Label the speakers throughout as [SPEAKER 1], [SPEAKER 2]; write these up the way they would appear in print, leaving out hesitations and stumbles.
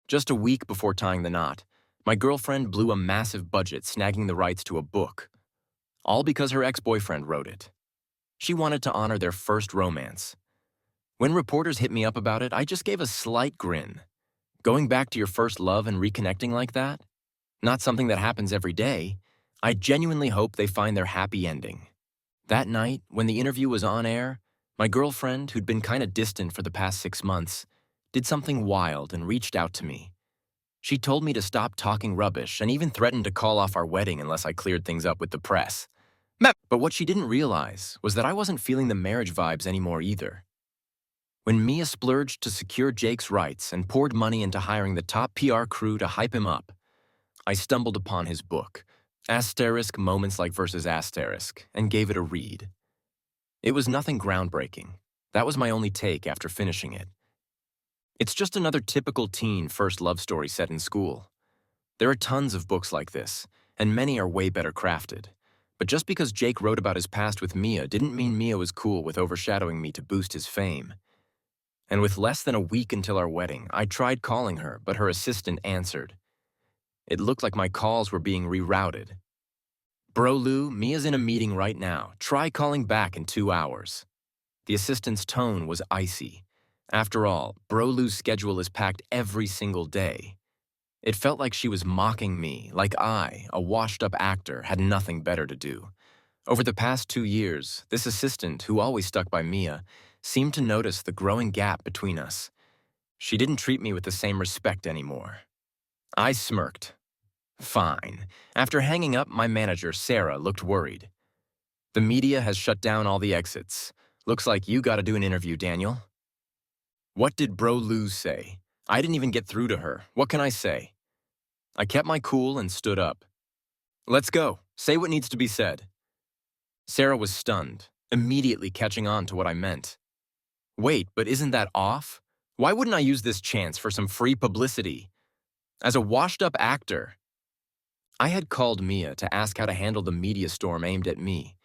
[SPEAKER 1] Just a week before tying the knot, my girlfriend blew a massive budget snagging the rights to a book, all because her ex-boyfriend wrote it. She wanted to honor their first romance. When reporters hit me up about it, I just gave a slight grin. Going back to your first love and reconnecting like that? Not something that happens every day. I genuinely hope they find their happy ending. That night, when the interview was on air, my girlfriend, who'd been kinda distant for the past 6 months, did something wild and reached out to me. She told me to stop talking rubbish and even threatened to call off our wedding unless I cleared things up with the press. But what she didn't realize was that I wasn't feeling the marriage vibes anymore either. When Mia splurged to secure Jake's rights and poured money into hiring the top PR crew to hype him up, I stumbled upon his book, Asterisk Moments Like versus Asterisk, and gave it a read. It was nothing groundbreaking. That was my only take after finishing it. It's just another typical teen first love story set in school. There are tons of books like this, and many are way better crafted. But just because Jake wrote about his past with Mia didn't mean Mia was cool with overshadowing me to boost his fame. And with less than a week until our wedding, I tried calling her, but her assistant answered. It looked like my calls were being rerouted. Bro Lou, Mia's in a meeting right now. Try calling back in 2 hours. The assistant's tone was icy. After all, Bro Lou's schedule is packed every single day. It felt like she was mocking me, like I, a washed-up actor, had nothing better to do. Over the past 2 years, this assistant, who always stuck by Mia, seemed to notice the growing gap between us. She didn't treat me with the same respect anymore. I smirked. Fine. After hanging up, my manager, Sarah, looked worried. The media has shut down all the exits. Looks like you gotta do an interview, Daniel. What did Bro Lou say? I didn't even get through to her. What can I say? I kept my cool and stood up. Let's go. Say what needs to be said. Sarah was stunned, immediately catching on to what I meant. Wait, but isn't that off? Why wouldn't I use this chance for some free publicity? As a washed-up actor, I had called Mia to ask how to handle the media storm aimed at me.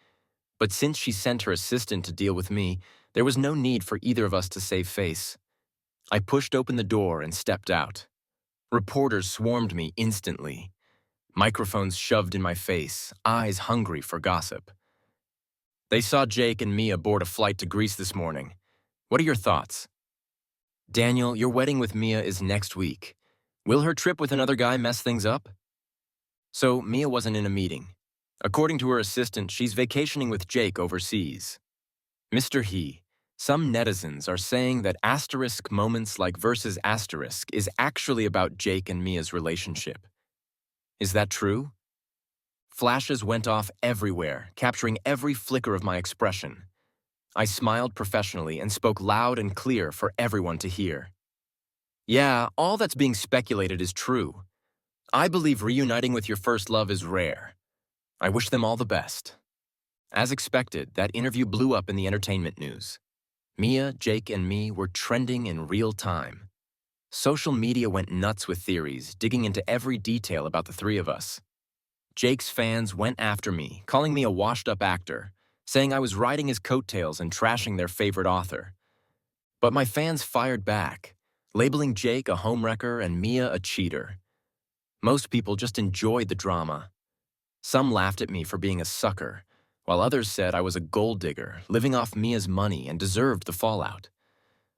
[SPEAKER 1] But since she sent her assistant to deal with me, there was no need for either of us to save face. I pushed open the door and stepped out. Reporters swarmed me instantly. Microphones shoved in my face, eyes hungry for gossip. They saw Jake and Mia board a flight to Greece this morning. What are your thoughts? Daniel, your wedding with Mia is next week. Will her trip with another guy mess things up? So, Mia wasn't in a meeting. According to her assistant, she's vacationing with Jake overseas. Mr. He, some netizens are saying that Asterisk Moments Like versus Asterisk is actually about Jake and Mia's relationship. Is that true? Flashes went off everywhere, capturing every flicker of my expression. I smiled professionally and spoke loud and clear for everyone to hear. Yeah, all that's being speculated is true. I believe reuniting with your first love is rare. I wish them all the best. As expected, that interview blew up in the entertainment news. Mia, Jake, and me were trending in real time. Social media went nuts with theories, digging into every detail about the three of us. Jake's fans went after me, calling me a washed-up actor, saying I was riding his coattails and trashing their favorite author. But my fans fired back, labeling Jake a homewrecker and Mia a cheater. Most people just enjoyed the drama. Some laughed at me for being a sucker, while others said I was a gold digger, living off Mia's money and deserved the fallout.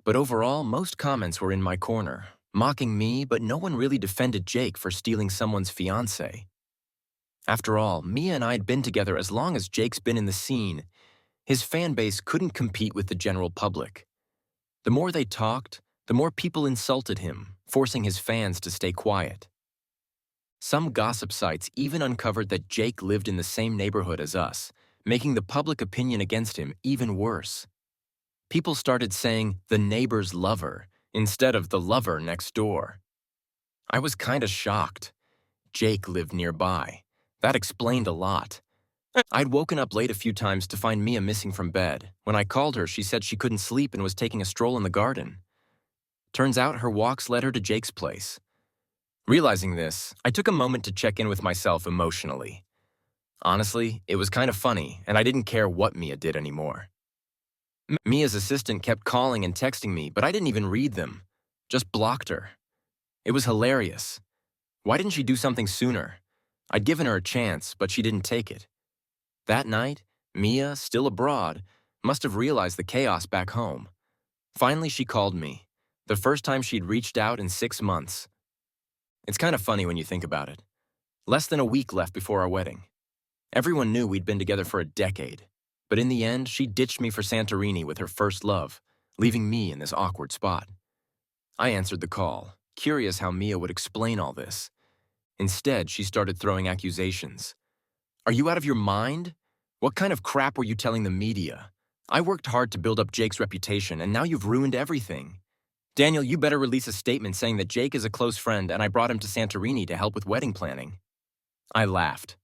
[SPEAKER 1] But overall, most comments were in my corner, mocking me, but no one really defended Jake for stealing someone's fiancé. After all, Mia and I had been together as long as Jake's been in the scene. His fan base couldn't compete with the general public. The more they talked, the more people insulted him, forcing his fans to stay quiet. Some gossip sites even uncovered that Jake lived in the same neighborhood as us, making the public opinion against him even worse. People started saying the neighbor's lover instead of the lover next door. I was kinda shocked. Jake lived nearby. That explained a lot. I'd woken up late a few times to find Mia missing from bed. When I called her, she said she couldn't sleep and was taking a stroll in the garden. Turns out her walks led her to Jake's place. Realizing this, I took a moment to check in with myself emotionally. Honestly, it was kind of funny, and I didn't care what Mia did anymore. Mia's assistant kept calling and texting me, but I didn't even read them. Just blocked her. It was hilarious. Why didn't she do something sooner? I'd given her a chance, but she didn't take it. That night, Mia, still abroad, must have realized the chaos back home. Finally, she called me. The first time she'd reached out in 6 months. It's kind of funny when you think about it. Less than a week left before our wedding. Everyone knew we'd been together for a decade. But in the end, she ditched me for Santorini with her first love, leaving me in this awkward spot. I answered the call, curious how Mia would explain all this. Instead, she started throwing accusations. Are you out of your mind? What kind of crap were you telling the media? I worked hard to build up Jake's reputation, and now you've ruined everything. Daniel, you better release a statement saying that Jake is a close friend and I brought him to Santorini to help with wedding planning. I laughed.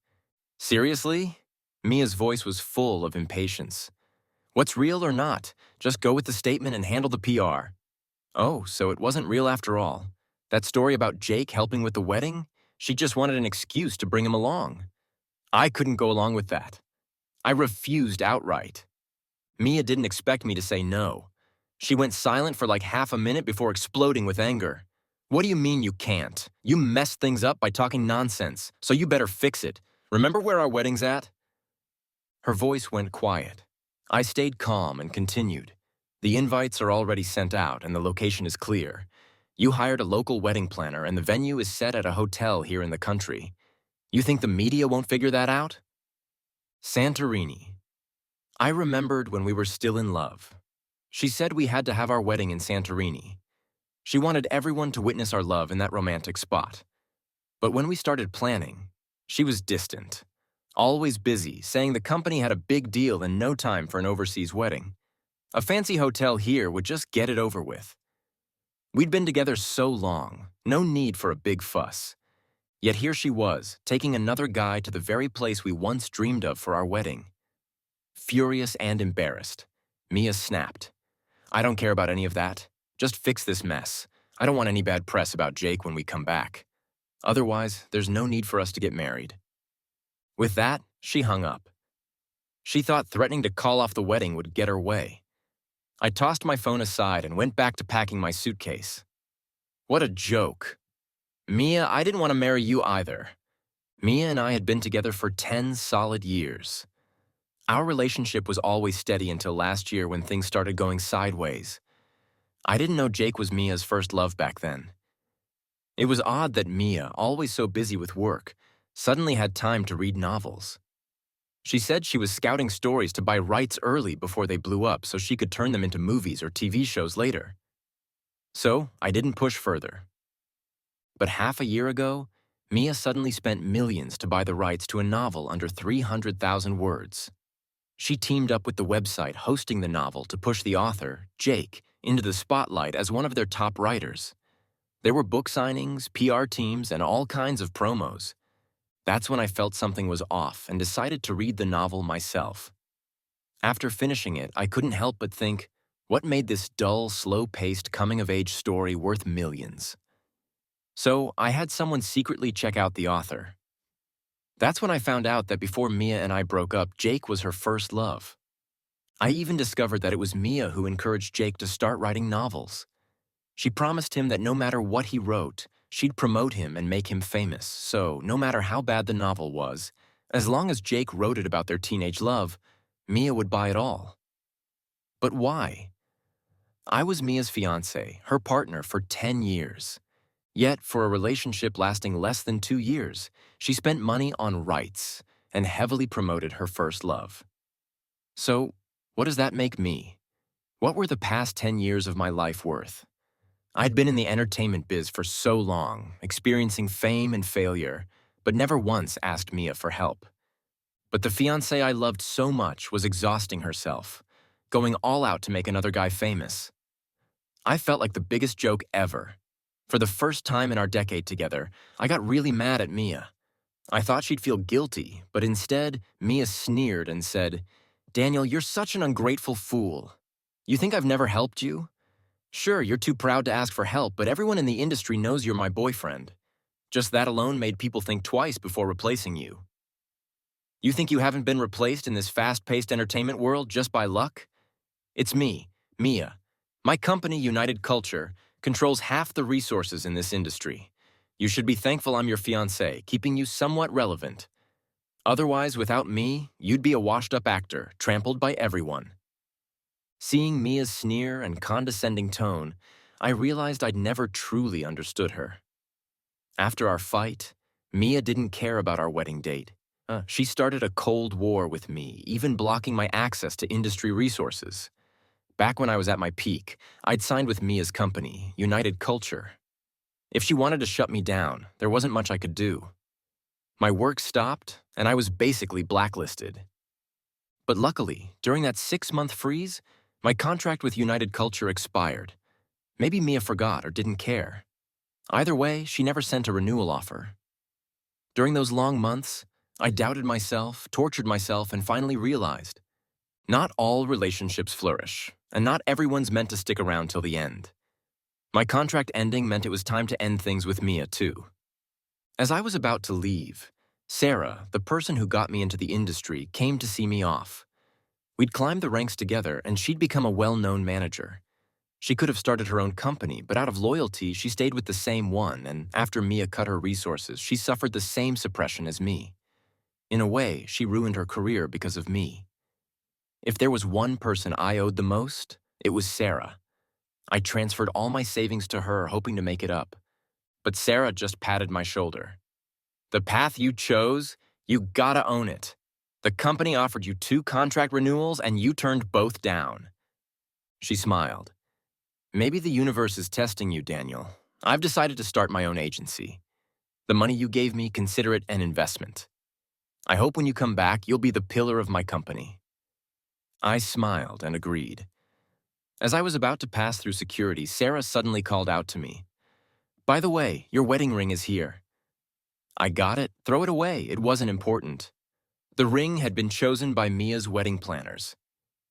[SPEAKER 1] Seriously? Mia's voice was full of impatience. What's real or not? Just go with the statement and handle the PR. Oh, so it wasn't real after all. That story about Jake helping with the wedding? She just wanted an excuse to bring him along. I couldn't go along with that. I refused outright. Mia didn't expect me to say no. She went silent for like half a minute before exploding with anger. What do you mean you can't? You messed things up by talking nonsense, so you better fix it. Remember where our wedding's at? Her voice went quiet. I stayed calm and continued. The invites are already sent out and the location is clear. You hired a local wedding planner and the venue is set at a hotel here in the country. You think the media won't figure that out? Santorini. I remembered when we were still in love. She said we had to have our wedding in Santorini. She wanted everyone to witness our love in that romantic spot. But when we started planning, she was distant. Always busy, saying the company had a big deal and no time for an overseas wedding. A fancy hotel here would just get it over with. We'd been together so long, no need for a big fuss. Yet here she was, taking another guy to the very place we once dreamed of for our wedding. Furious and embarrassed, Mia snapped. I don't care about any of that. Just fix this mess. I don't want any bad press about Jake when we come back. Otherwise, there's no need for us to get married. With that, she hung up. She thought threatening to call off the wedding would get her way. I tossed my phone aside and went back to packing my suitcase. What a joke. Mia, I didn't want to marry you either. Mia and I had been together for 10 solid years. Our relationship was always steady until last year when things started going sideways. I didn't know Jake was Mia's first love back then. It was odd that Mia, always so busy with work, suddenly had time to read novels. She said she was scouting stories to buy rights early before they blew up so she could turn them into movies or TV shows later. So I didn't push further. But half a year ago, Mia suddenly spent millions to buy the rights to a novel under 300,000 words. She teamed up with the website hosting the novel to push the author, Jake, into the spotlight as one of their top writers. There were book signings, PR teams, and all kinds of promos. That's when I felt something was off and decided to read the novel myself. After finishing it, I couldn't help but think, what made this dull, slow-paced coming-of-age story worth millions? So I had someone secretly check out the author. That's when I found out that before Mia and I broke up, Jake was her first love. I even discovered that it was Mia who encouraged Jake to start writing novels. She promised him that no matter what he wrote, she'd promote him and make him famous, so no matter how bad the novel was, as long as Jake wrote it about their teenage love, Mia would buy it all. But why? I was Mia's fiancé, her partner for 10 years. Yet, for a relationship lasting less than 2 years, she spent money on rights and heavily promoted her first love. So, what does that make me? What were the past 10 years of my life worth? I'd been in the entertainment biz for so long, experiencing fame and failure, but never once asked Mia for help. But the fiancé I loved so much was exhausting herself, going all out to make another guy famous. I felt like the biggest joke ever. For the first time in our decade together, I got really mad at Mia. I thought she'd feel guilty, but instead, Mia sneered and said, "Daniel, you're such an ungrateful fool. You think I've never helped you? Sure, you're too proud to ask for help, but everyone in the industry knows you're my boyfriend. Just that alone made people think twice before replacing you. You think you haven't been replaced in this fast-paced entertainment world just by luck? It's me, Mia. My company, United Culture, controls half the resources in this industry. You should be thankful I'm your fiancé, keeping you somewhat relevant. Otherwise, without me, you'd be a washed-up actor, trampled by everyone. Seeing Mia's sneer and condescending tone, I realized I'd never truly understood her. After our fight, Mia didn't care about our wedding date. She started a cold war with me, even blocking my access to industry resources. Back when I was at my peak, I'd signed with Mia's company, United Culture. If she wanted to shut me down, there wasn't much I could do. My work stopped, and I was basically blacklisted. But luckily, during that 6-month freeze, my contract with United Culture expired. Maybe Mia forgot or didn't care. Either way, she never sent a renewal offer. During those long months, I doubted myself, tortured myself, and finally realized, not all relationships flourish, and not everyone's meant to stick around till the end. My contract ending meant it was time to end things with Mia, too. As I was about to leave, Sarah, the person who got me into the industry, came to see me off. We'd climbed the ranks together, and she'd become a well-known manager. She could have started her own company, but out of loyalty, she stayed with the same one, and after Mia cut her resources, she suffered the same suppression as me. In a way, she ruined her career because of me. If there was one person I owed the most, it was Sarah. I transferred all my savings to her, hoping to make it up. But Sarah just patted my shoulder. The path you chose, you gotta own it. The company offered you 2 contract renewals and you turned both down. She smiled. Maybe the universe is testing you, Daniel. I've decided to start my own agency. The money you gave me, consider it an investment. I hope when you come back, you'll be the pillar of my company. I smiled and agreed. As I was about to pass through security, Sarah suddenly called out to me. By the way, your wedding ring is here. I got it. Throw it away. It wasn't important. The ring had been chosen by Mia's wedding planners.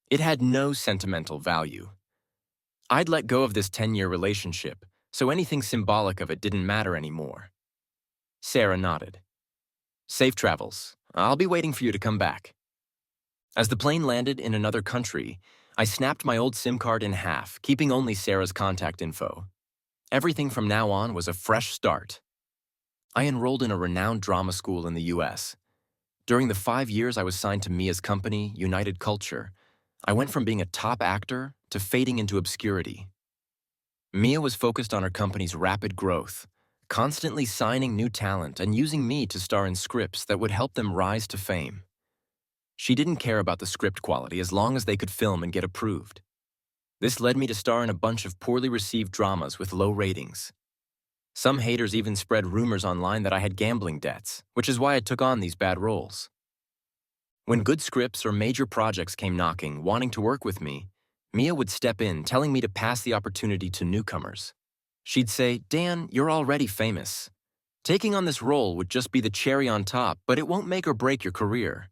[SPEAKER 1] It had no sentimental value. I'd let go of this 10-year relationship, so anything symbolic of it didn't matter anymore. Sarah nodded. Safe travels. I'll be waiting for you to come back. As the plane landed in another country, I snapped my old SIM card in half, keeping only Sarah's contact info. Everything from now on was a fresh start. I enrolled in a renowned drama school in the US. During the 5 years I was signed to Mia's company, United Culture, I went from being a top actor to fading into obscurity. Mia was focused on her company's rapid growth, constantly signing new talent and using me to star in scripts that would help them rise to fame. She didn't care about the script quality as long as they could film and get approved. This led me to star in a bunch of poorly received dramas with low ratings. Some haters even spread rumors online that I had gambling debts, which is why I took on these bad roles. When good scripts or major projects came knocking, wanting to work with me, Mia would step in, telling me to pass the opportunity to newcomers. She'd say, Dan, you're already famous. Taking on this role would just be the cherry on top, but it won't make or break your career.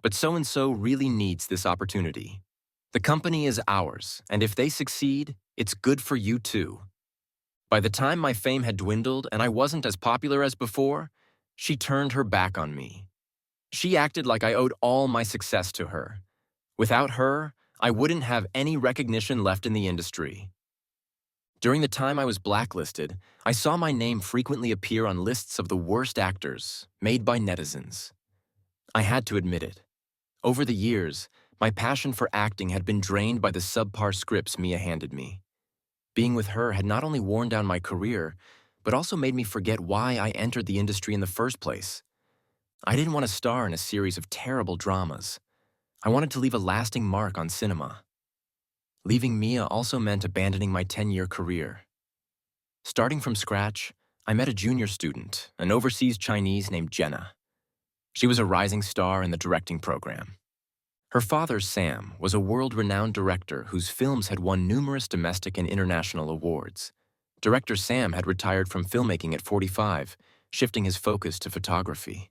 [SPEAKER 1] But so-and-so really needs this opportunity. The company is ours, and if they succeed, it's good for you too. By the time my fame had dwindled and I wasn't as popular as before, she turned her back on me. She acted like I owed all my success to her. Without her, I wouldn't have any recognition left in the industry. During the time I was blacklisted, I saw my name frequently appear on lists of the worst actors, made by netizens. I had to admit it. Over the years, my passion for acting had been drained by the subpar scripts Mia handed me. Being with her had not only worn down my career, but also made me forget why I entered the industry in the first place. I didn't want to star in a series of terrible dramas. I wanted to leave a lasting mark on cinema. Leaving Mia also meant abandoning my 10-year career. Starting from scratch, I met a junior student, an overseas Chinese named Jenna. She was a rising star in the directing program. Her father, Sam, was a world-renowned director whose films had won numerous domestic and international awards. Director Sam had retired from filmmaking at 45, shifting his focus to photography.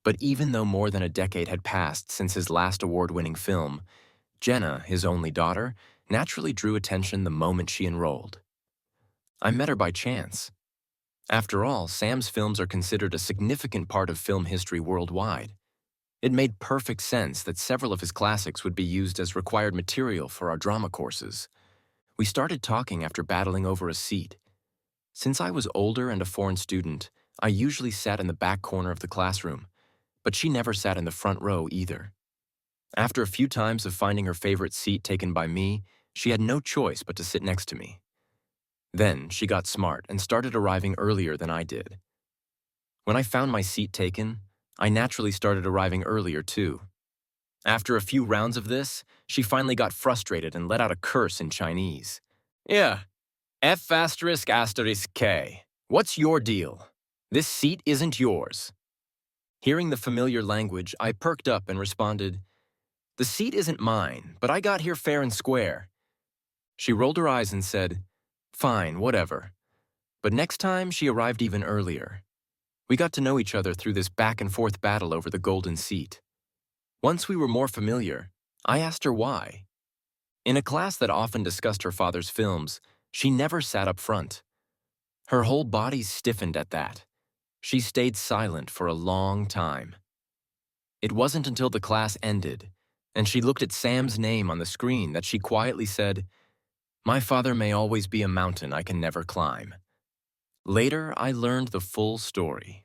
[SPEAKER 1] But even though more than a decade had passed since his last award-winning film, Jenna, his only daughter, naturally drew attention the moment she enrolled. I met her by chance. After all, Sam's films are considered a significant part of film history worldwide. It made perfect sense that several of his classics would be used as required material for our drama courses. We started talking after battling over a seat. Since I was older and a foreign student, I usually sat in the back corner of the classroom, but she never sat in the front row either. After a few times of finding her favorite seat taken by me, she had no choice but to sit next to me. Then she got smart and started arriving earlier than I did. When I found my seat taken, I naturally started arriving earlier too. After a few rounds of this, she finally got frustrated and let out a curse in Chinese. Yeah, F asterisk asterisk K. What's your deal? This seat isn't yours. Hearing the familiar language, I perked up and responded, the seat isn't mine, but I got here fair and square. She rolled her eyes and said, fine, whatever. But next time, she arrived even earlier. We got to know each other through this back-and-forth battle over the golden seat. Once we were more familiar, I asked her why. In a class that often discussed her father's films, she never sat up front. Her whole body stiffened at that. She stayed silent for a long time. It wasn't until the class ended, and she looked at Sam's name on the screen that she quietly said, my father may always be a mountain I can never climb. Later, I learned the full story.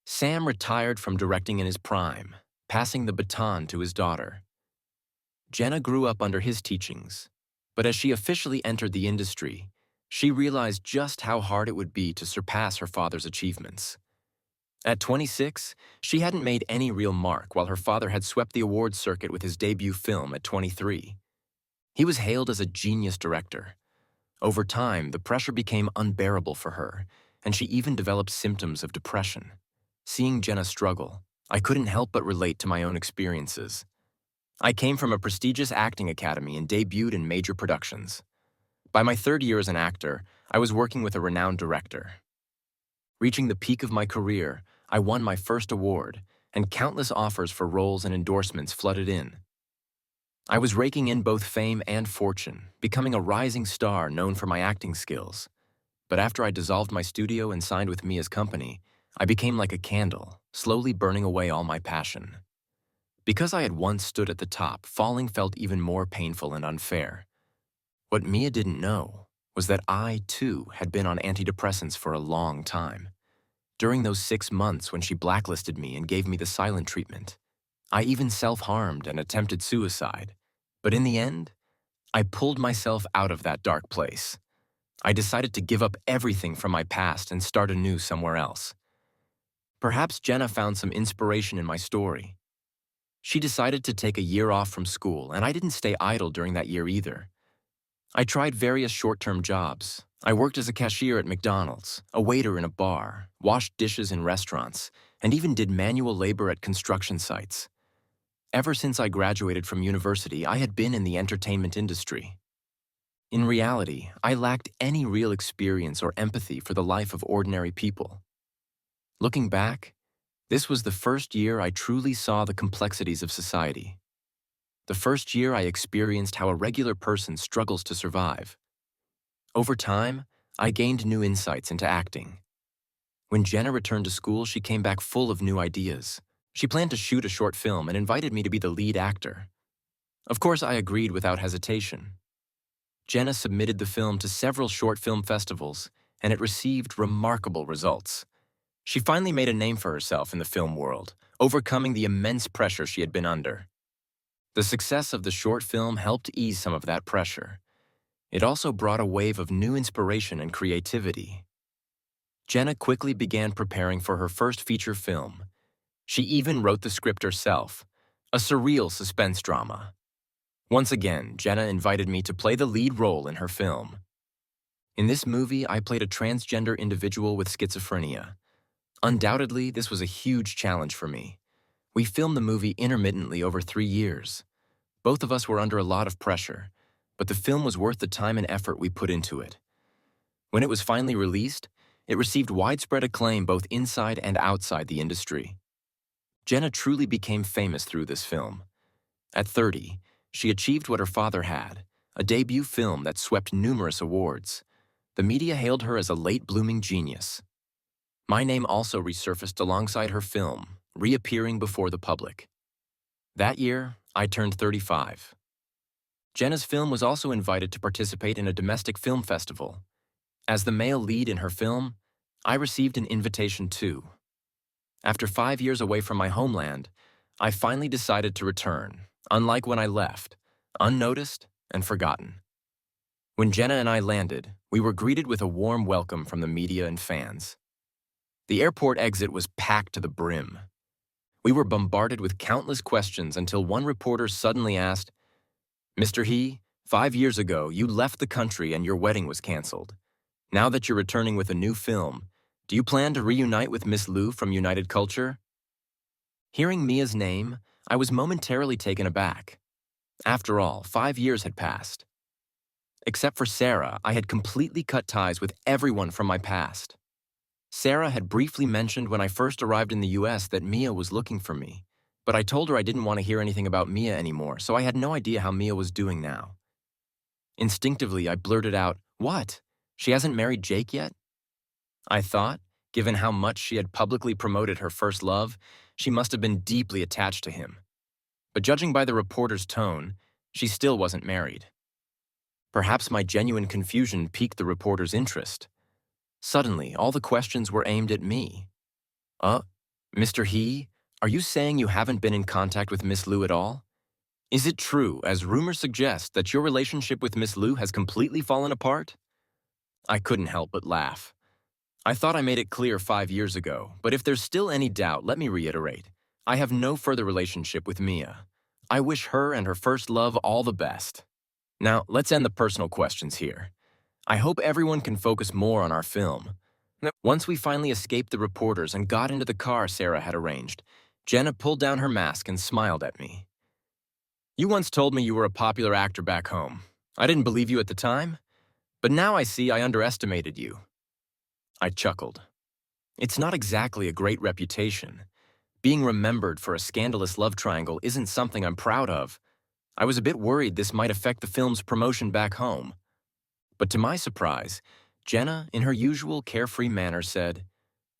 [SPEAKER 1] Sam retired from directing in his prime, passing the baton to his daughter. Jenna grew up under his teachings, but as she officially entered the industry, she realized just how hard it would be to surpass her father's achievements. At 26, she hadn't made any real mark while her father had swept the awards circuit with his debut film at 23. He was hailed as a genius director. Over time, the pressure became unbearable for her, and she even developed symptoms of depression. Seeing Jenna struggle, I couldn't help but relate to my own experiences. I came from a prestigious acting academy and debuted in major productions. By my third year as an actor, I was working with a renowned director. Reaching the peak of my career, I won my first award, and countless offers for roles and endorsements flooded in. I was raking in both fame and fortune, becoming a rising star known for my acting skills. But after I dissolved my studio and signed with Mia's company, I became like a candle, slowly burning away all my passion. Because I had once stood at the top, falling felt even more painful and unfair. What Mia didn't know was that I, too, had been on antidepressants for a long time. During those 6 months when she blacklisted me and gave me the silent treatment, I even self-harmed and attempted suicide. But in the end, I pulled myself out of that dark place. I decided to give up everything from my past and start anew somewhere else. Perhaps Jenna found some inspiration in my story. She decided to take a year off from school, and I didn't stay idle during that year either. I tried various short-term jobs. I worked as a cashier at McDonald's, a waiter in a bar, washed dishes in restaurants, and even did manual labor at construction sites. Ever since I graduated from university, I had been in the entertainment industry. In reality, I lacked any real experience or empathy for the life of ordinary people. Looking back, this was the first year I truly saw the complexities of society. The first year I experienced how a regular person struggles to survive. Over time, I gained new insights into acting. When Jenna returned to school, she came back full of new ideas. She planned to shoot a short film and invited me to be the lead actor. Of course, I agreed without hesitation. Jenna submitted the film to several short film festivals, and it received remarkable results. She finally made a name for herself in the film world, overcoming the immense pressure she had been under. The success of the short film helped ease some of that pressure. It also brought a wave of new inspiration and creativity. Jenna quickly began preparing for her first feature film. She even wrote the script herself, a surreal suspense drama. Once again, Jenna invited me to play the lead role in her film. In this movie, I played a transgender individual with schizophrenia. Undoubtedly, this was a huge challenge for me. We filmed the movie intermittently over 3 years. Both of us were under a lot of pressure, but the film was worth the time and effort we put into it. When it was finally released, it received widespread acclaim both inside and outside the industry. Jenna truly became famous through this film. At 30, she achieved what her father had, a debut film that swept numerous awards. The media hailed her as a late-blooming genius. My name also resurfaced alongside her film, reappearing before the public. That year, I turned 35. Jenna's film was also invited to participate in a domestic film festival. As the male lead in her film, I received an invitation too. After 5 years away from my homeland, I finally decided to return, unlike when I left, unnoticed and forgotten. When Jenna and I landed, we were greeted with a warm welcome from the media and fans. The airport exit was packed to the brim. We were bombarded with countless questions until one reporter suddenly asked, "Mr. He, 5 years ago, you left the country and your wedding was canceled. Now that you're returning with a new film, do you plan to reunite with Miss Liu from United Culture?" Hearing Mia's name, I was momentarily taken aback. After all, 5 years had passed. Except for Sarah, I had completely cut ties with everyone from my past. Sarah had briefly mentioned when I first arrived in the US that Mia was looking for me, but I told her I didn't want to hear anything about Mia anymore, so I had no idea how Mia was doing now. Instinctively, I blurted out, "What? She hasn't married Jake yet?" I thought, given how much she had publicly promoted her first love, she must have been deeply attached to him. But judging by the reporter's tone, she still wasn't married. Perhaps my genuine confusion piqued the reporter's interest. Suddenly, all the questions were aimed at me. "Uh, Mr. He, are you saying you haven't been in contact with Miss Liu at all? Is it true, as rumors suggest, that your relationship with Miss Liu has completely fallen apart?" I couldn't help but laugh. I thought I made it clear 5 years ago, but if there's still any doubt, let me reiterate. I have no further relationship with Mia. I wish her and her first love all the best. Now, let's end the personal questions here. I hope everyone can focus more on our film. Once we finally escaped the reporters and got into the car Sarah had arranged, Jenna pulled down her mask and smiled at me. "You once told me you were a popular actor back home. I didn't believe you at the time, but now I see I underestimated you." I chuckled. It's not exactly a great reputation. Being remembered for a scandalous love triangle isn't something I'm proud of. I was a bit worried this might affect the film's promotion back home. But to my surprise, Jenna, in her usual carefree manner, said,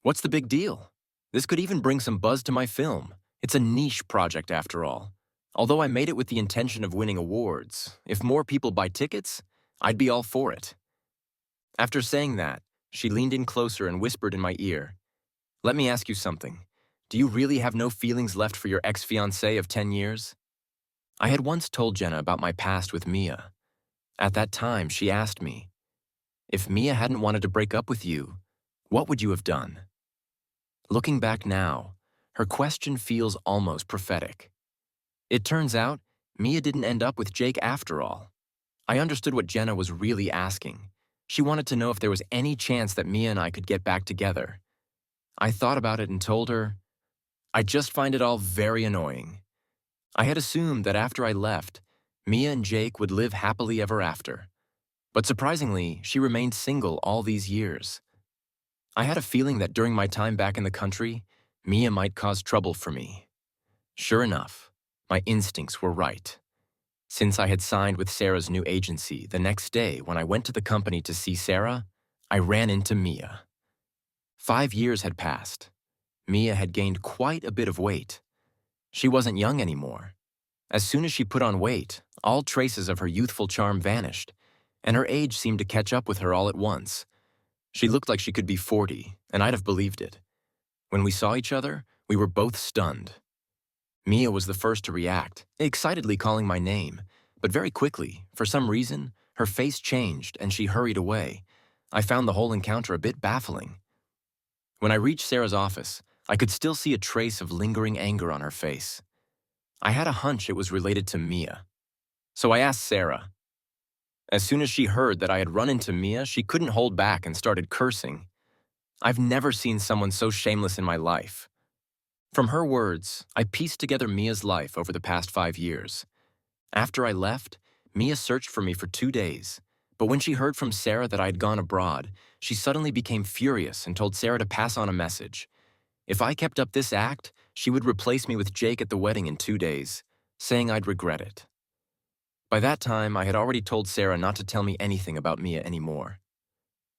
[SPEAKER 1] "What's the big deal? This could even bring some buzz to my film. It's a niche project after all. Although I made it with the intention of winning awards, if more people buy tickets, I'd be all for it." After saying that, she leaned in closer and whispered in my ear, "Let me ask you something. Do you really have no feelings left for your ex-fiancé of 10 years? I had once told Jenna about my past with Mia. At that time, she asked me, "If Mia hadn't wanted to break up with you, what would you have done?" Looking back now, her question feels almost prophetic. It turns out, Mia didn't end up with Jake after all. I understood what Jenna was really asking. She wanted to know if there was any chance that Mia and I could get back together. I thought about it and told her, "I just find it all very annoying. I had assumed that after I left, Mia and Jake would live happily ever after. But surprisingly, she remained single all these years. I had a feeling that during my time back in the country, Mia might cause trouble for me." Sure enough, my instincts were right. Since I had signed with Sarah's new agency, the next day when I went to the company to see Sarah, I ran into Mia. 5 years had passed. Mia had gained quite a bit of weight. She wasn't young anymore. As soon as she put on weight, all traces of her youthful charm vanished, and her age seemed to catch up with her all at once. She looked like she could be 40, and I'd have believed it. When we saw each other, we were both stunned. Mia was the first to react, excitedly calling my name, but very quickly, for some reason, her face changed and she hurried away. I found the whole encounter a bit baffling. When I reached Sarah's office, I could still see a trace of lingering anger on her face. I had a hunch it was related to Mia. So I asked Sarah. As soon as she heard that I had run into Mia, she couldn't hold back and started cursing. I've never seen someone so shameless in my life. From her words, I pieced together Mia's life over the past 5 years. After I left, Mia searched for me for 2 days, but when she heard from Sarah that I had gone abroad, she suddenly became furious and told Sarah to pass on a message. If I kept up this act, she would replace me with Jake at the wedding in 2 days, saying I'd regret it. By that time, I had already told Sarah not to tell me anything about Mia anymore.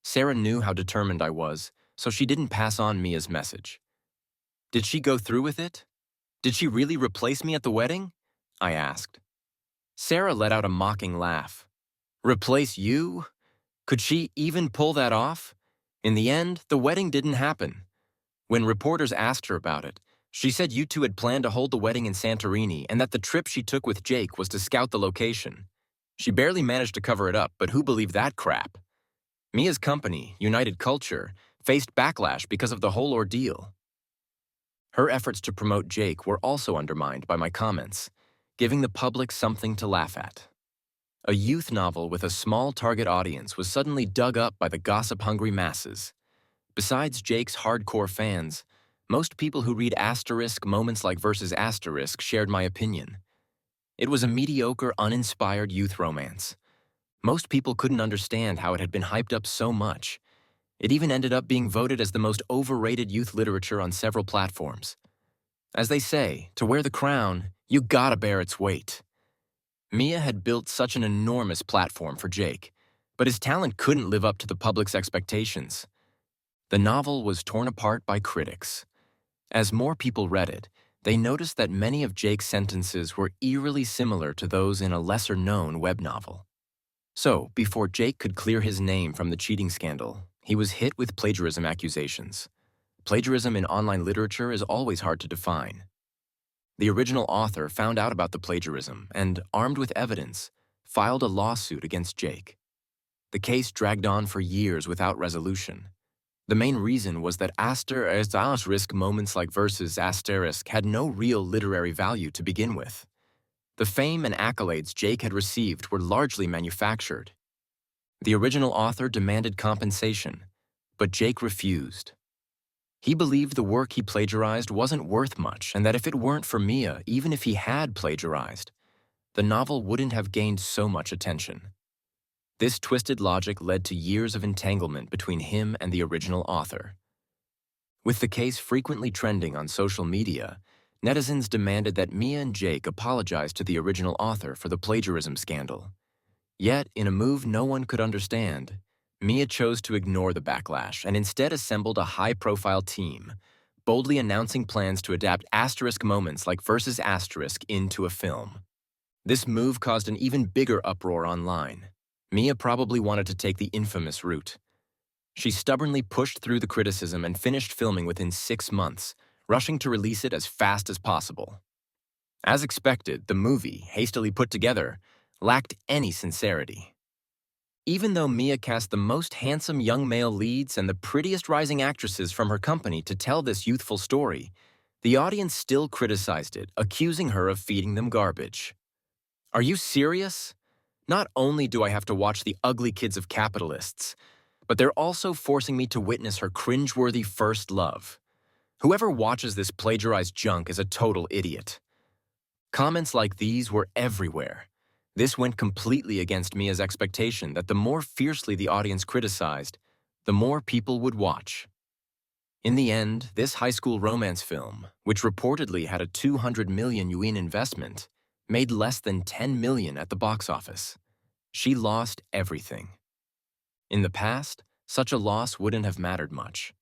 [SPEAKER 1] Sarah knew how determined I was, so she didn't pass on Mia's message. Did she go through with it? Did she really replace me at the wedding? I asked. Sarah let out a mocking laugh. Replace you? Could she even pull that off? In the end, the wedding didn't happen. When reporters asked her about it, she said you two had planned to hold the wedding in Santorini and that the trip she took with Jake was to scout the location. She barely managed to cover it up, but who believed that crap? Mia's company, United Culture, faced backlash because of the whole ordeal. Her efforts to promote Jake were also undermined by my comments, giving the public something to laugh at. A youth novel with a small target audience was suddenly dug up by the gossip-hungry masses. Besides Jake's hardcore fans, most people who read asterisk moments like versus asterisk shared my opinion. It was a mediocre, uninspired youth romance. Most people couldn't understand how it had been hyped up so much. It even ended up being voted as the most overrated youth literature on several platforms. As they say, to wear the crown, you gotta bear its weight. Mia had built such an enormous platform for Jake, but his talent couldn't live up to the public's expectations. The novel was torn apart by critics. As more people read it, they noticed that many of Jake's sentences were eerily similar to those in a lesser-known web novel. So, before Jake could clear his name from the cheating scandal, he was hit with plagiarism accusations. Plagiarism in online literature is always hard to define. The original author found out about the plagiarism and, armed with evidence, filed a lawsuit against Jake. The case dragged on for years without resolution. The main reason was that asterisk moments like versus asterisk had no real literary value to begin with. The fame and accolades Jake had received were largely manufactured. The original author demanded compensation, but Jake refused. He believed the work he plagiarized wasn't worth much and that if it weren't for Mia, even if he had plagiarized, the novel wouldn't have gained so much attention. This twisted logic led to years of entanglement between him and the original author. With the case frequently trending on social media, netizens demanded that Mia and Jake apologize to the original author for the plagiarism scandal. Yet, in a move no one could understand, Mia chose to ignore the backlash and instead assembled a high-profile team, boldly announcing plans to adapt asterisk moments like versus asterisk into a film. This move caused an even bigger uproar online. Mia probably wanted to take the infamous route. She stubbornly pushed through the criticism and finished filming within 6 months, rushing to release it as fast as possible. As expected, the movie, hastily put together, lacked any sincerity. Even though Mia cast the most handsome young male leads and the prettiest rising actresses from her company to tell this youthful story, the audience still criticized it, accusing her of feeding them garbage. Are you serious? Not only do I have to watch the ugly kids of capitalists, but they're also forcing me to witness her cringeworthy first love. Whoever watches this plagiarized junk is a total idiot. Comments like these were everywhere. This went completely against Mia's expectation that the more fiercely the audience criticized, the more people would watch. In the end, this high school romance film, which reportedly had a 200 million yuan investment, made less than 10 million at the box office. She lost everything. In the past, such a loss wouldn't have mattered much.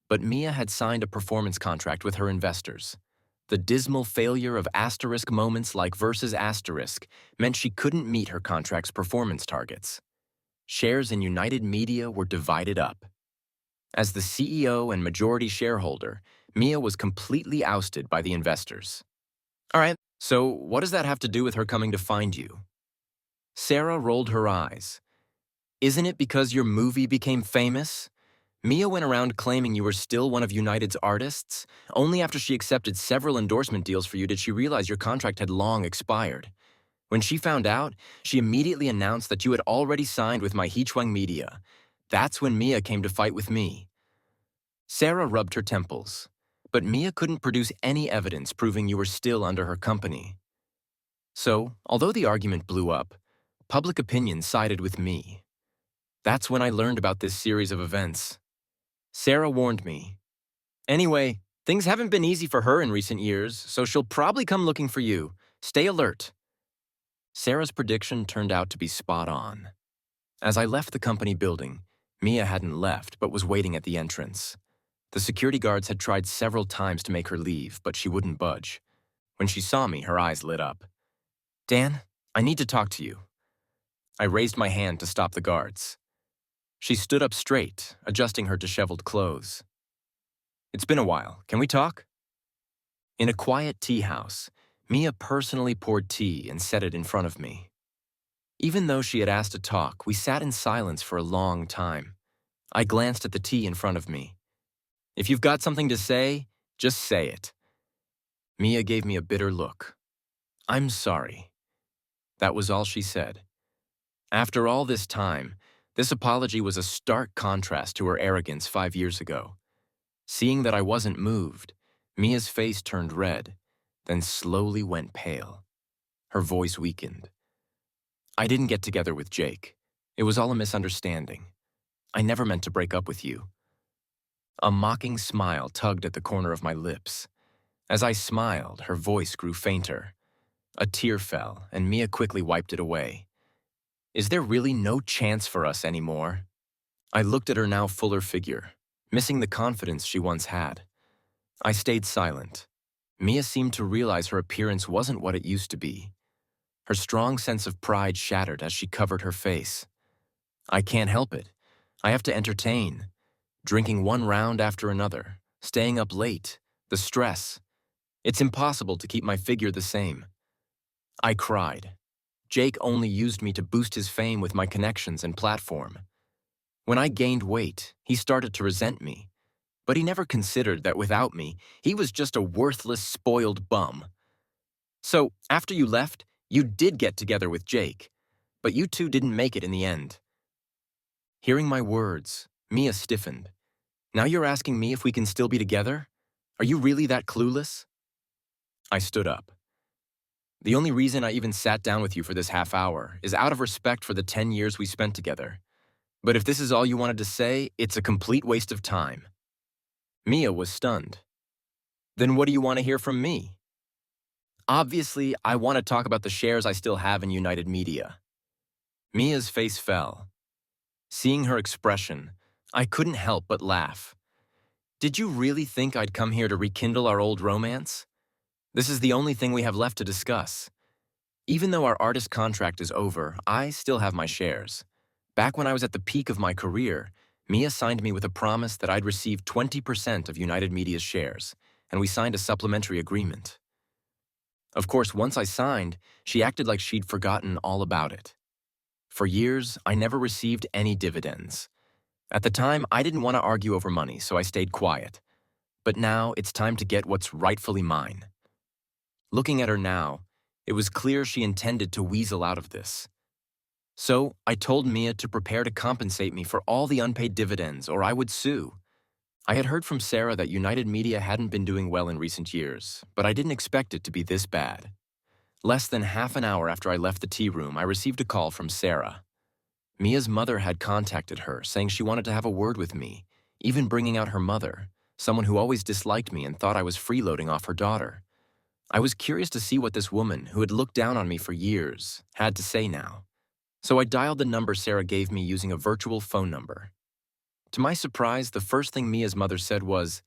[SPEAKER 1] But Mia had signed a performance contract with her investors. The dismal failure of asterisk moments like versus asterisk meant she couldn't meet her contract's performance targets. Shares in United Media were divided up. As the CEO and majority shareholder, Mia was completely ousted by the investors. All right, so what does that have to do with her coming to find you? Sarah rolled her eyes. Isn't it because your movie became famous? Mia went around claiming you were still one of United's artists. Only after she accepted several endorsement deals for you did she realize your contract had long expired. When she found out, she immediately announced that you had already signed with my Hechuang Media. That's when Mia came to fight with me. Sarah rubbed her temples, but Mia couldn't produce any evidence proving you were still under her company. So, although the argument blew up, public opinion sided with me. That's when I learned about this series of events. Sarah warned me. Anyway, things haven't been easy for her in recent years, so she'll probably come looking for you. Stay alert. Sarah's prediction turned out to be spot on. As I left the company building, Mia hadn't left but was waiting at the entrance. The security guards had tried several times to make her leave, but she wouldn't budge. When she saw me, her eyes lit up. Dan, I need to talk to you. I raised my hand to stop the guards. She stood up straight, adjusting her disheveled clothes. It's been a while. Can we talk? In a quiet tea house, Mia personally poured tea and set it in front of me. Even though she had asked to talk, we sat in silence for a long time. I glanced at the tea in front of me. If you've got something to say, just say it. Mia gave me a bitter look. I'm sorry. That was all she said. After all this time, this apology was a stark contrast to her arrogance 5 years ago. Seeing that I wasn't moved, Mia's face turned red, then slowly went pale. Her voice weakened. I didn't get together with Jake. It was all a misunderstanding. I never meant to break up with you. A mocking smile tugged at the corner of my lips. As I smiled, her voice grew fainter. A tear fell, and Mia quickly wiped it away. Is there really no chance for us anymore? I looked at her now fuller figure, missing the confidence she once had. I stayed silent. Mia seemed to realize her appearance wasn't what it used to be. Her strong sense of pride shattered as she covered her face. I can't help it. I have to entertain. Drinking one round after another, staying up late, the stress. It's impossible to keep my figure the same. I cried. Jake only used me to boost his fame with my connections and platform. When I gained weight, he started to resent me. But he never considered that without me, he was just a worthless, spoiled bum. So, after you left, you did get together with Jake, but you two didn't make it in the end. Hearing my words, Mia stiffened. Now you're asking me if we can still be together? Are you really that clueless? I stood up. The only reason I even sat down with you for this half hour is out of respect for the 10 years we spent together. But if this is all you wanted to say, it's a complete waste of time. Mia was stunned. Then what do you want to hear from me? Obviously, I want to talk about the shares I still have in United Media. Mia's face fell. Seeing her expression, I couldn't help but laugh. Did you really think I'd come here to rekindle our old romance? This is the only thing we have left to discuss. Even though our artist contract is over, I still have my shares. Back when I was at the peak of my career, Mia signed me with a promise that I'd receive 20% of United Media's shares, and we signed a supplementary agreement. Of course, once I signed, she acted like she'd forgotten all about it. For years, I never received any dividends. At the time, I didn't want to argue over money, so I stayed quiet. But now, it's time to get what's rightfully mine. Looking at her now, it was clear she intended to weasel out of this. So, I told Mia to prepare to compensate me for all the unpaid dividends, or I would sue. I had heard from Sarah that United Media hadn't been doing well in recent years, but I didn't expect it to be this bad. Less than half an hour after I left the tea room, I received a call from Sarah. Mia's mother had contacted her, saying she wanted to have a word with me, even bringing out her mother, someone who always disliked me and thought I was freeloading off her daughter. I was curious to see what this woman, who had looked down on me for years, had to say now. So I dialed the number Sarah gave me using a virtual phone number. To my surprise, the first thing Mia's mother said was,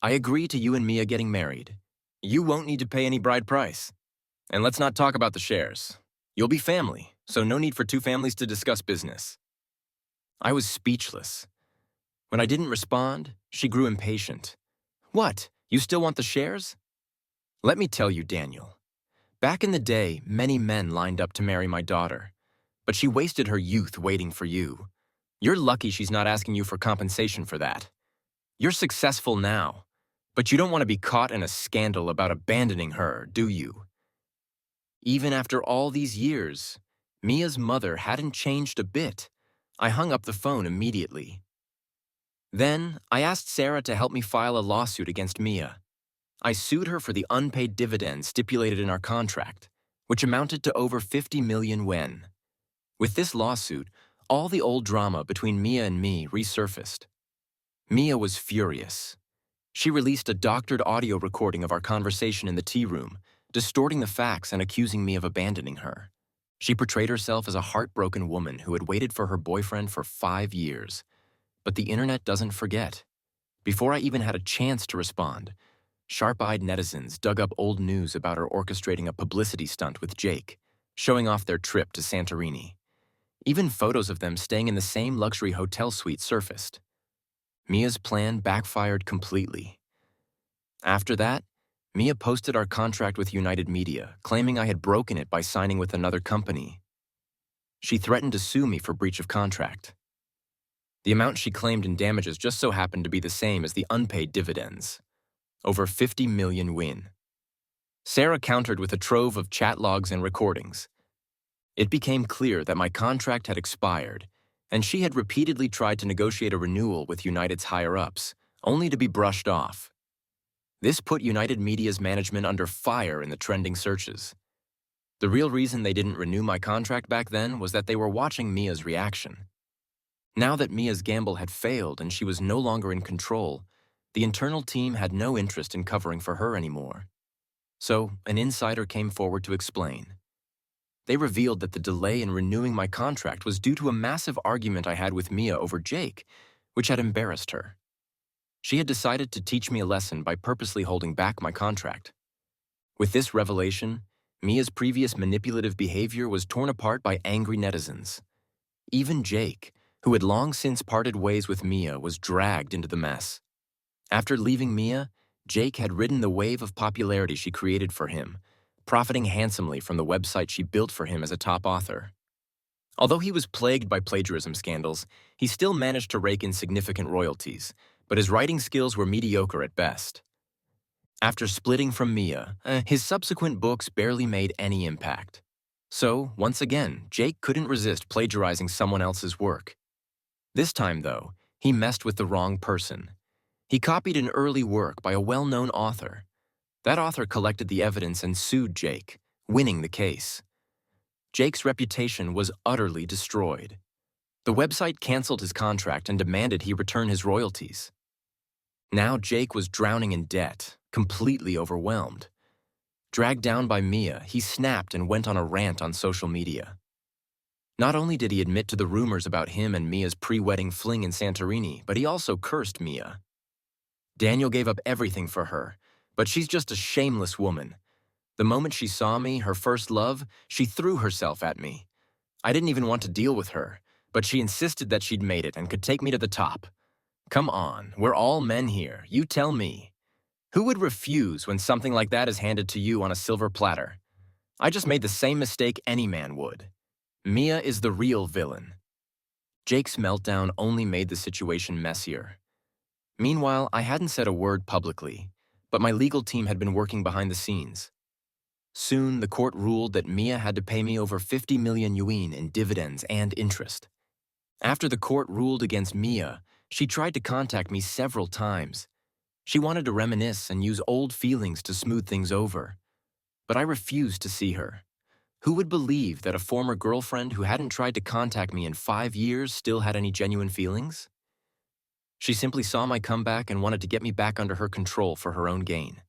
[SPEAKER 1] I agree to you and Mia getting married. You won't need to pay any bride price. And let's not talk about the shares. You'll be family, so no need for two families to discuss business. I was speechless. When I didn't respond, she grew impatient. What? You still want the shares? Let me tell you, Daniel. Back in the day, many men lined up to marry my daughter. But she wasted her youth waiting for you. You're lucky she's not asking you for compensation for that. You're successful now, but you don't want to be caught in a scandal about abandoning her, do you? Even after all these years, Mia's mother hadn't changed a bit. I hung up the phone immediately. Then, I asked Sarah to help me file a lawsuit against Mia. I sued her for the unpaid dividends stipulated in our contract, which amounted to over 50 million yen. With this lawsuit, all the old drama between Mia and me resurfaced. Mia was furious. She released a doctored audio recording of our conversation in the tea room, distorting the facts and accusing me of abandoning her. She portrayed herself as a heartbroken woman who had waited for her boyfriend for 5 years. But the internet doesn't forget. Before I even had a chance to respond, sharp-eyed netizens dug up old news about her orchestrating a publicity stunt with Jake. showing off their trip to Santorini. Even photos of them staying in the same luxury hotel suite surfaced. Mia's plan backfired completely. After that, Mia posted our contract with United Media, claiming I had broken it by signing with another company. She threatened to sue me for breach of contract. The amount she claimed in damages just so happened to be the same as the unpaid dividends. Over 50 million win. Sarah countered with a trove of chat logs and recordings. It became clear that my contract had expired, and she had repeatedly tried to negotiate a renewal with United's higher-ups, only to be brushed off. This put United Media's management under fire in the trending searches. The real reason they didn't renew my contract back then was that they were watching Mia's reaction. Now that Mia's gamble had failed and she was no longer in control, the internal team had no interest in covering for her anymore. So, an insider came forward to explain. They revealed that the delay in renewing my contract was due to a massive argument I had with Mia over Jake, which had embarrassed her. She had decided to teach me a lesson by purposely holding back my contract. With this revelation, Mia's previous manipulative behavior was torn apart by angry netizens. Even Jake, who had long since parted ways with Mia, was dragged into the mess. After leaving Mia, Jake had ridden the wave of popularity she created for him, profiting handsomely from the website she built for him as a top author. Although he was plagued by plagiarism scandals, he still managed to rake in significant royalties, but his writing skills were mediocre at best. After splitting from Mia, his subsequent books barely made any impact. So, once again, Jake couldn't resist plagiarizing someone else's work. This time, though, he messed with the wrong person. He copied an early work by a well-known author. That author collected the evidence and sued Jake, winning the case. Jake's reputation was utterly destroyed. The website canceled his contract and demanded he return his royalties. Now Jake was drowning in debt, completely overwhelmed. Dragged down by Mia, he snapped and went on a rant on social media. Not only did he admit to the rumors about him and Mia's pre-wedding fling in Santorini, but he also cursed Mia. Daniel gave up everything for her, but she's just a shameless woman. The moment she saw me, her first love, she threw herself at me. I didn't even want to deal with her, but she insisted that she'd made it and could take me to the top. Come on, we're all men here, you tell me. Who would refuse when something like that is handed to you on a silver platter? I just made the same mistake any man would. Mia is the real villain. Jake's meltdown only made the situation messier. Meanwhile, I hadn't said a word publicly, but my legal team had been working behind the scenes. Soon, the court ruled that Mia had to pay me over 50 million yuan in dividends and interest. After the court ruled against Mia, she tried to contact me several times. She wanted to reminisce and use old feelings to smooth things over. But I refused to see her. Who would believe that a former girlfriend who hadn't tried to contact me in 5 years still had any genuine feelings? She simply saw my comeback and wanted to get me back under her control for her own gain.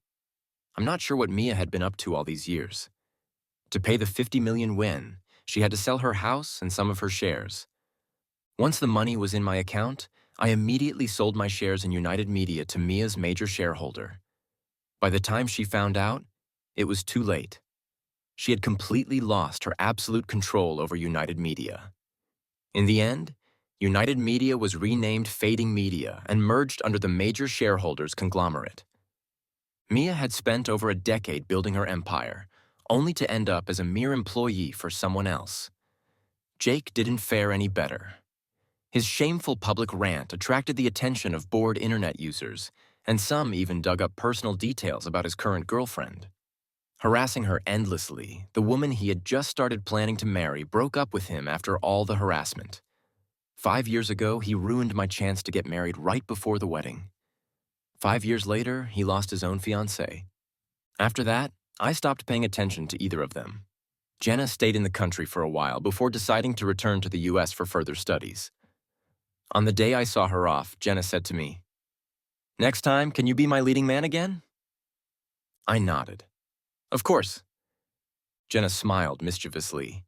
[SPEAKER 1] I'm not sure what Mia had been up to all these years. To pay the 50 million yuan, she had to sell her house and some of her shares. Once the money was in my account, I immediately sold my shares in United Media to Mia's major shareholder. By the time she found out, it was too late. She had completely lost her absolute control over United Media. In the end, United Media was renamed Fading Media and merged under the major shareholders' conglomerate. Mia had spent over a decade building her empire, only to end up as a mere employee for someone else. Jake didn't fare any better. His shameful public rant attracted the attention of bored internet users, and some even dug up personal details about his current girlfriend. Harassing her endlessly, the woman he had just started planning to marry broke up with him after all the harassment. 5 years ago, he ruined my chance to get married right before the wedding. 5 years later, he lost his own fiancée. After that, I stopped paying attention to either of them. Jenna stayed in the country for a while before deciding to return to the US for further studies. On the day I saw her off, Jenna said to me, "Next time, can you be my leading man again?" I nodded. "Of course." Jenna smiled mischievously.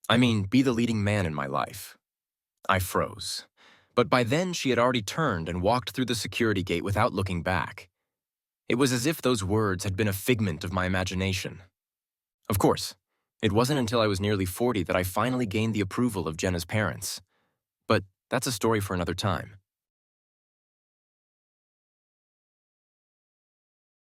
[SPEAKER 1] "I mean, be the leading man in my life." I froze. But by then, she had already turned and walked through the security gate without looking back. It was as if those words had been a figment of my imagination. "Of course. It wasn't until I was nearly 40 that I finally gained the approval of Jenna's parents. But that's a story for another time.